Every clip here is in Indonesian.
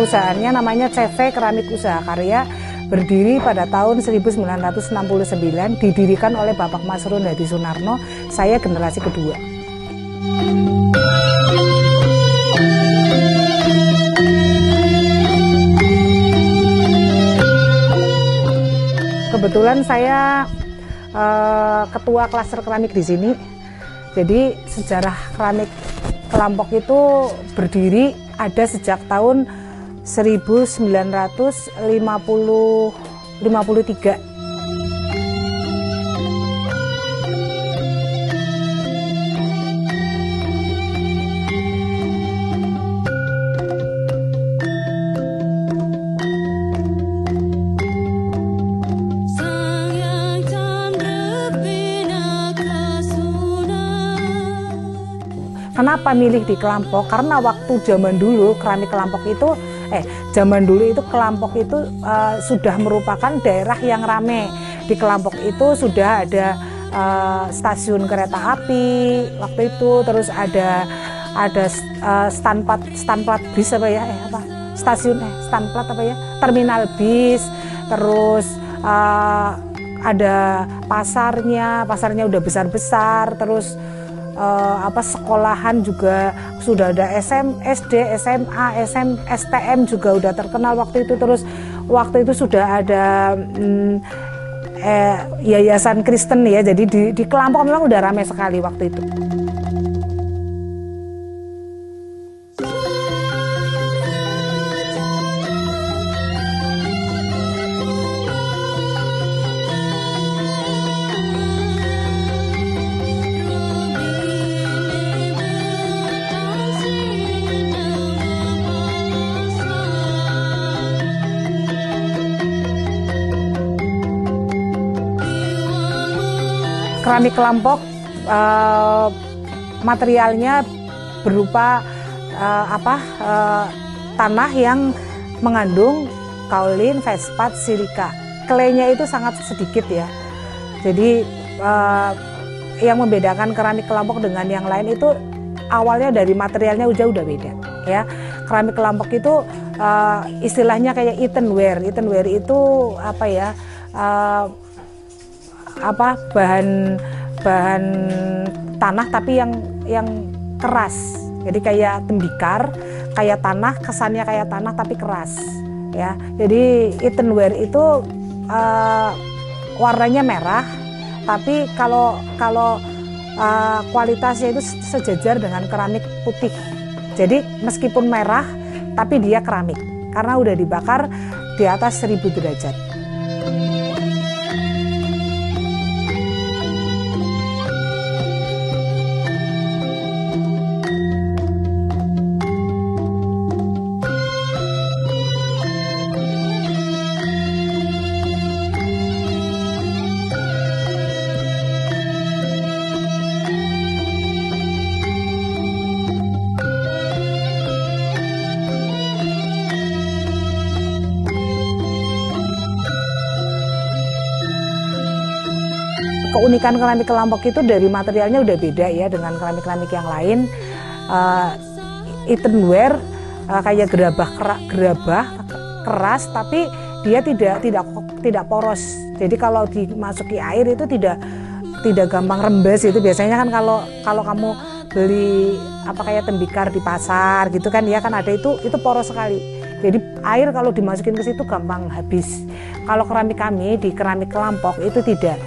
perusahaannya namanya CV Keramik Usaha Karya, berdiri pada tahun 1969, didirikan oleh Bapak Masrun Hadi Sunarno. Saya generasi kedua. Kebetulan saya ketua klaster keramik di sini. Jadi sejarah keramik Kelampok itu berdiri ada sejak tahun 1953. Kenapa milih di Kelampok? Karena waktu zaman dulu keramik Kelampok itu, Kelampok itu sudah merupakan daerah yang ramai. Di Kelampok itu sudah ada stasiun kereta api waktu itu, terus ada stand plat bis terminal bis, terus ada pasarnya udah besar-besar, terus sekolahan juga sudah ada SD, SMA, STM juga udah terkenal waktu itu. Terus waktu itu sudah ada yayasan Kristen ya, jadi di Kelampok memang udah ramai sekali waktu itu. Keramik Kelampok materialnya berupa tanah yang mengandung kaolin, fosfat, silika. Klaynya itu sangat sedikit ya. Jadi yang membedakan keramik Kelampok dengan yang lain itu awalnya dari materialnya udah beda ya. Keramik Kelampok itu istilahnya kayak earthenware. Earthenware itu bahan tanah tapi yang keras. Jadi kayak tembikar, kayak tanah, kesannya kayak tanah tapi keras ya. Jadi earthenware itu warnanya merah, tapi kalau kualitasnya itu sejajar dengan keramik putih. Jadi meskipun merah tapi dia keramik karena udah dibakar di atas 1000 derajat. Keunikan keramik Kelampok itu dari materialnya udah beda ya dengan keramik-keramik yang lain. Earthenware kayak gerabah keras, tapi dia tidak poros. Jadi kalau dimasuki air itu tidak gampang rembes. Itu biasanya kan kalau kamu beli kayak tembikar di pasar gitu kan ya, kan ada itu poros sekali. Jadi air kalau dimasukin ke situ gampang habis. Kalau keramik kami di keramik Kelampok itu tidak.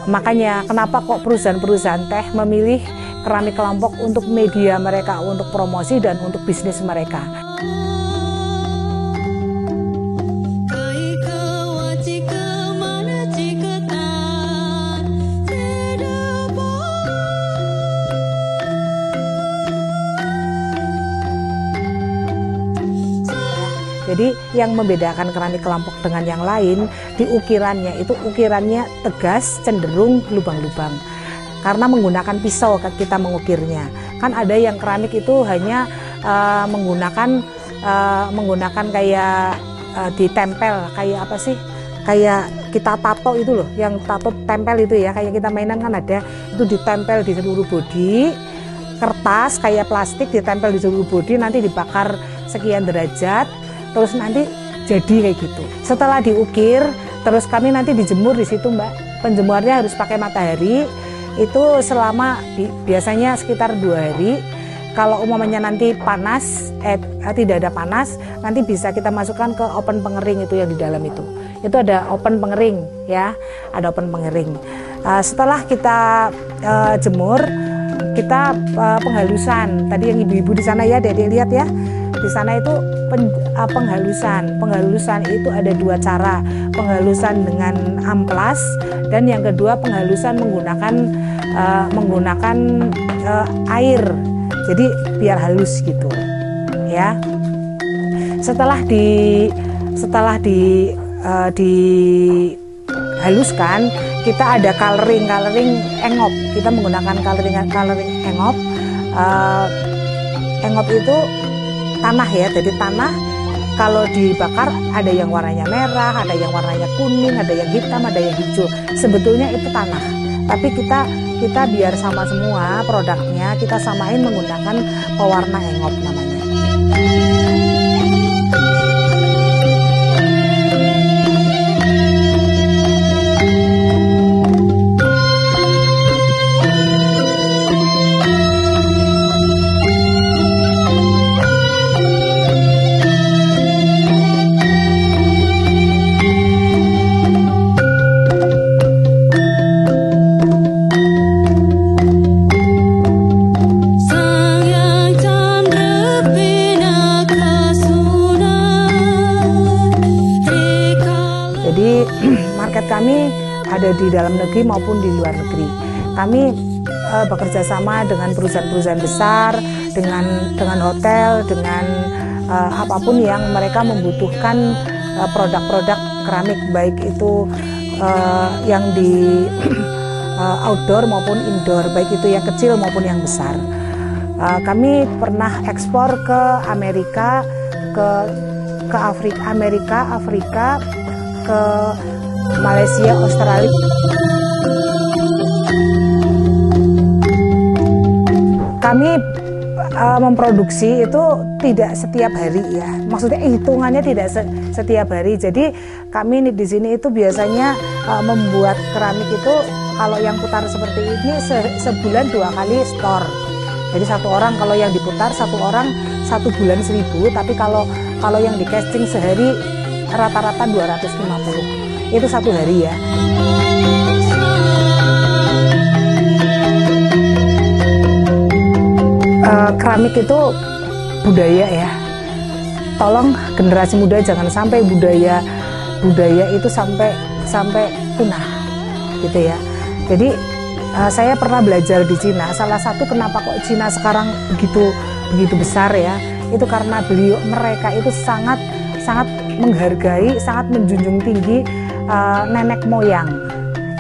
Makanya kenapa kok perusahaan-perusahaan teh memilih keramik Kelampok untuk media mereka, untuk promosi dan untuk bisnis mereka. Jadi yang membedakan keramik Kelampok dengan yang lain, di ukirannya tegas, cenderung lubang-lubang. Karena menggunakan pisau kita mengukirnya. Kan ada yang keramik itu hanya menggunakan kayak ditempel, kayak kayak kita tato itu loh, yang tato tempel itu ya, kayak kita mainan kan ada, itu ditempel di seluruh bodi, kertas kayak plastik ditempel di seluruh bodi, nanti dibakar sekian derajat. terus nanti jadi kayak gitu. Setelah diukir, terus kami nanti dijemur di situ Mbak. Penjemurannya harus pakai matahari, itu selama biasanya sekitar 2 hari. Kalau umumnya nanti panas, tidak ada panas, nanti bisa kita masukkan ke oven pengering itu yang di dalam itu. Itu ada oven pengering ya, ada oven pengering. Setelah kita jemur, kita penghalusan. Tadi yang ibu-ibu di sana ya, Dede lihat ya. Di sana itu penghalusan. Penghalusan itu ada 2 cara. Penghalusan dengan amplas dan yang kedua penghalusan menggunakan air. Jadi biar halus gitu. Ya. Setelah dihaluskan, kita ada coloring engop. Kita menggunakan coloring engop. Engop itu tanah ya, jadi tanah kalau dibakar ada yang warnanya merah, ada yang warnanya kuning, ada yang hitam, ada yang hijau. Sebetulnya itu tanah, tapi kita biar sama semua produknya, kita samain menggunakan pewarna engop namanya. Jadi market kami ada di dalam negeri maupun di luar negeri. Kami bekerja sama dengan perusahaan-perusahaan besar, dengan hotel, dengan apapun yang mereka membutuhkan produk-produk keramik, baik itu yang di outdoor maupun indoor, baik itu yang kecil maupun yang besar. Kami pernah ekspor ke Amerika, ke Afrika, ke Malaysia, Australia. Kami memproduksi itu tidak setiap hari ya, maksudnya hitungannya tidak setiap hari. Jadi kami di sini itu biasanya membuat keramik itu kalau yang putar seperti ini sebulan 2 kali store. Jadi 1 orang kalau yang diputar 1 orang 1 bulan 1.000, tapi kalau yang di casting sehari rata-rata 250. Itu 1 hari ya. Keramik itu budaya ya. Tolong generasi muda jangan sampai budaya itu sampai punah gitu ya. Jadi saya pernah belajar di Cina. Salah satu kenapa kok Cina sekarang begitu besar ya, itu karena mereka itu sangat menghargai, sangat menjunjung tinggi nenek moyang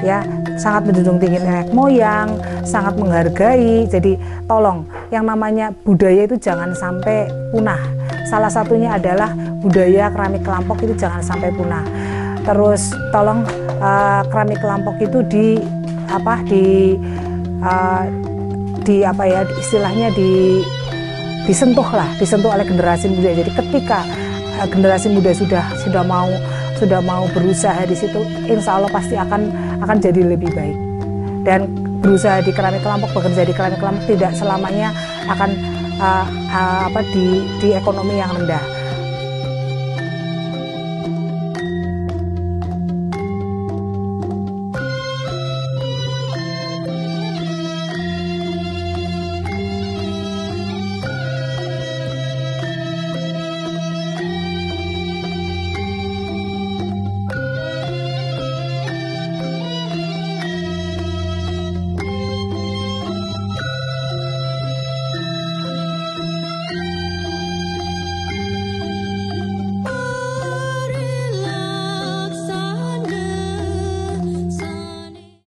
ya, sangat menjunjung tinggi nenek moyang, sangat menghargai. Jadi tolong yang namanya budaya itu jangan sampai punah. Salah satunya adalah budaya keramik kelampok itu jangan sampai punah. Terus tolong keramik kelampok itu disentuh oleh generasi muda. Jadi ketika generasi muda sudah mau berusaha di situ, insya Allah pasti akan jadi lebih baik. Dan berusaha di keramik kelampok, bekerja di keramik kelampok tidak selamanya akan di ekonomi yang rendah.